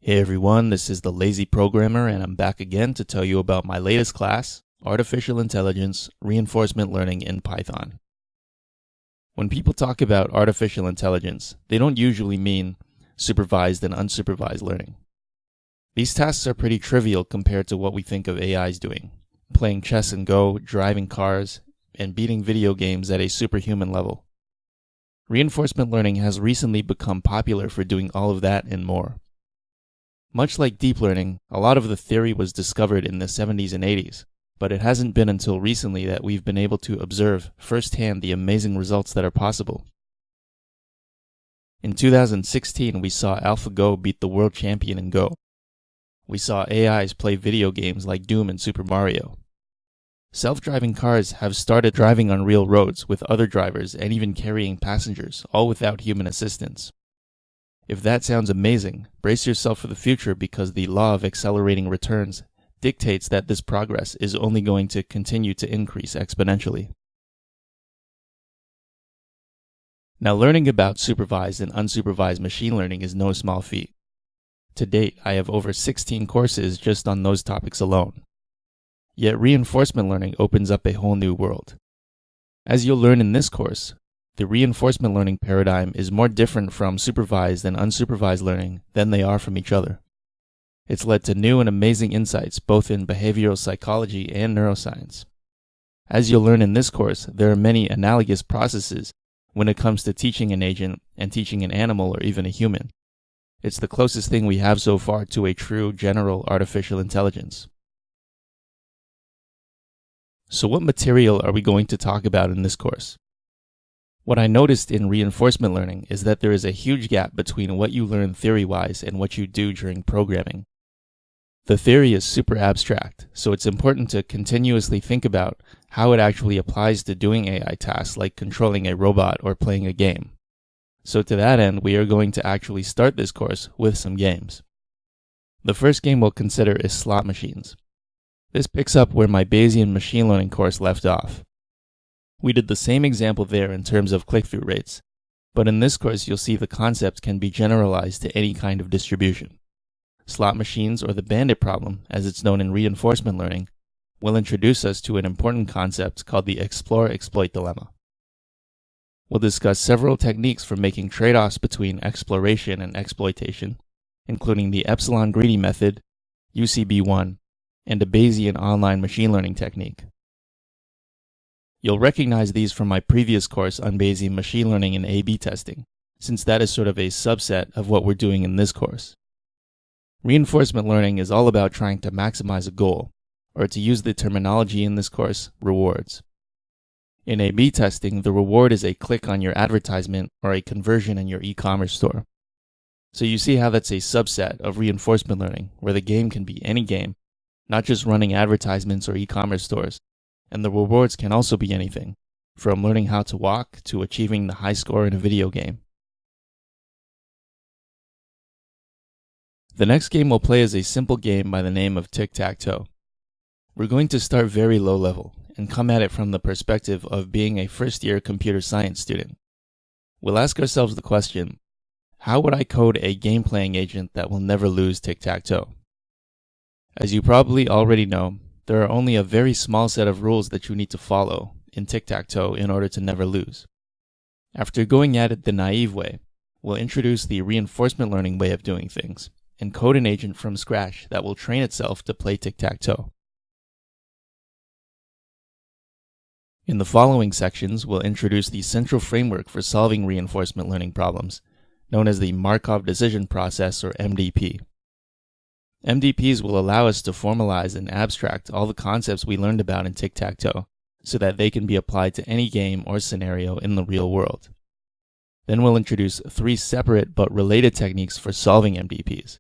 Hey everyone, this is the Lazy Programmer, and I'm back again to tell you about my latest class, Artificial Intelligence Reinforcement Learning in Python. When people talk about artificial intelligence, they don't usually mean supervised and unsupervised learning. These tasks are pretty trivial compared to what we think of AIs doing, playing chess and Go, driving cars, and beating video games at a superhuman level. Reinforcement learning has recently become popular for doing all of that and more. Much like deep learning, a lot of the theory was discovered in the 70s and 80s, but it hasn't been until recently that we've been able to observe firsthand the amazing results that are possible. In 2016, we saw AlphaGo beat the world champion in Go. We saw AIs play video games like Doom and Super Mario. Self-driving cars have started driving on real roads with other drivers and even carrying passengers, all without human assistance. If that sounds amazing, brace yourself for the future because the law of accelerating returns dictates that this progress is only going to continue to increase exponentially. Now, learning about supervised and unsupervised machine learning is no small feat. To date, I have over 16 courses just on those topics alone. Yet reinforcement learning opens up a whole new world. As you'll learn in this course, the reinforcement learning paradigm is more different from supervised and unsupervised learning than they are from each other. It's led to new and amazing insights both in behavioral psychology and neuroscience. As you'll learn in this course, there are many analogous processes when it comes to teaching an agent and teaching an animal or even a human. It's the closest thing we have so far to a true general artificial intelligence. So what material are we going to talk about in this course? What I noticed in reinforcement learning is that there is a huge gap between what you learn theory-wise and what you do during programming. The theory is super abstract, so it's important to continuously think about how it actually applies to doing AI tasks like controlling a robot or playing a game. So to that end, we are going to actually start this course with some games. The first game we'll consider is slot machines. This picks up where my Bayesian machine learning course left off. We did the same example there in terms of click-through rates, but in this course you'll see the concept can be generalized to any kind of distribution. Slot machines, or the bandit problem, as it's known in reinforcement learning, will introduce us to an important concept called the explore-exploit dilemma. We'll discuss several techniques for making trade-offs between exploration and exploitation, including the epsilon greedy method, UCB1, and a Bayesian online machine learning technique. You'll recognize these from my previous course on Bayesian machine learning and A/B testing, since that is sort of a subset of what we're doing in this course. Reinforcement learning is all about trying to maximize a goal, or to use the terminology in this course, rewards. In A/B testing, the reward is a click on your advertisement or a conversion in your e-commerce store. So you see how that's a subset of reinforcement learning, where the game can be any game, not just running advertisements or e-commerce stores. And the rewards can also be anything, from learning how to walk to achieving the high score in a video game. The next game we'll play is a simple game by the name of tic-tac-toe. We're going to start very low level and come at it from the perspective of being a first-year computer science student. We'll ask ourselves the question, how would I code a game-playing agent that will never lose tic-tac-toe? As you probably already know, there are only a very small set of rules that you need to follow in tic-tac-toe in order to never lose. After going at it the naive way, we'll introduce the reinforcement learning way of doing things and code an agent from scratch that will train itself to play tic-tac-toe. In the following sections, we'll introduce the central framework for solving reinforcement learning problems, known as the Markov Decision Process, or MDP. MDPs will allow us to formalize and abstract all the concepts we learned about in tic-tac-toe so that they can be applied to any game or scenario in the real world. Then we'll introduce 3 separate but related techniques for solving MDPs: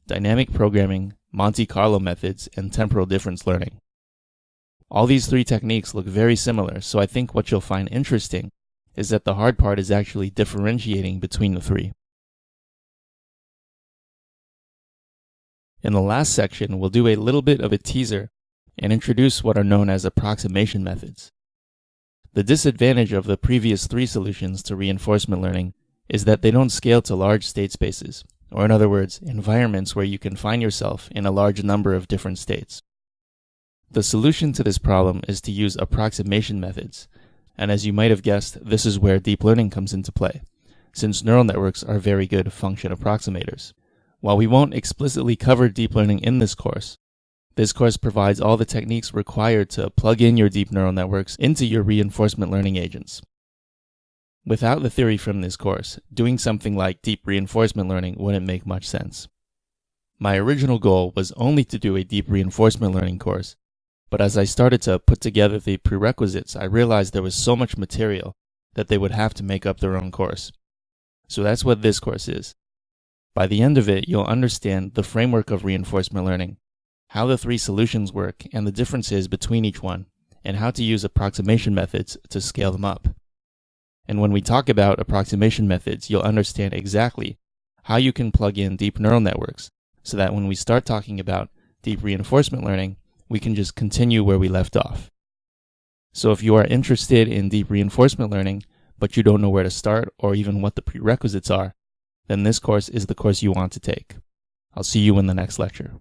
dynamic programming, Monte Carlo methods, and temporal difference learning. All these 3 techniques look very similar, so I think what you'll find interesting is that the hard part is actually differentiating between the 3. In the last section, we'll do a little bit of a teaser and introduce what are known as approximation methods. The disadvantage of the previous 3 solutions to reinforcement learning is that they don't scale to large state spaces, or in other words, environments where you can find yourself in a large number of different states. The solution to this problem is to use approximation methods, and as you might have guessed, this is where deep learning comes into play, since neural networks are very good function approximators. While we won't explicitly cover deep learning in this course provides all the techniques required to plug in your deep neural networks into your reinforcement learning agents. Without the theory from this course, doing something like deep reinforcement learning wouldn't make much sense. My original goal was only to do a deep reinforcement learning course, but as I started to put together the prerequisites, I realized there was so much material that they would have to make up their own course. So that's what this course is. By the end of it, you'll understand the framework of reinforcement learning, how the three solutions work and the differences between each one, and how to use approximation methods to scale them up. And when we talk about approximation methods, you'll understand exactly how you can plug in deep neural networks so that when we start talking about deep reinforcement learning, we can just continue where we left off. So if you are interested in deep reinforcement learning, but you don't know where to start or even what the prerequisites are, then this course is the course you want to take. I'll see you in the next lecture.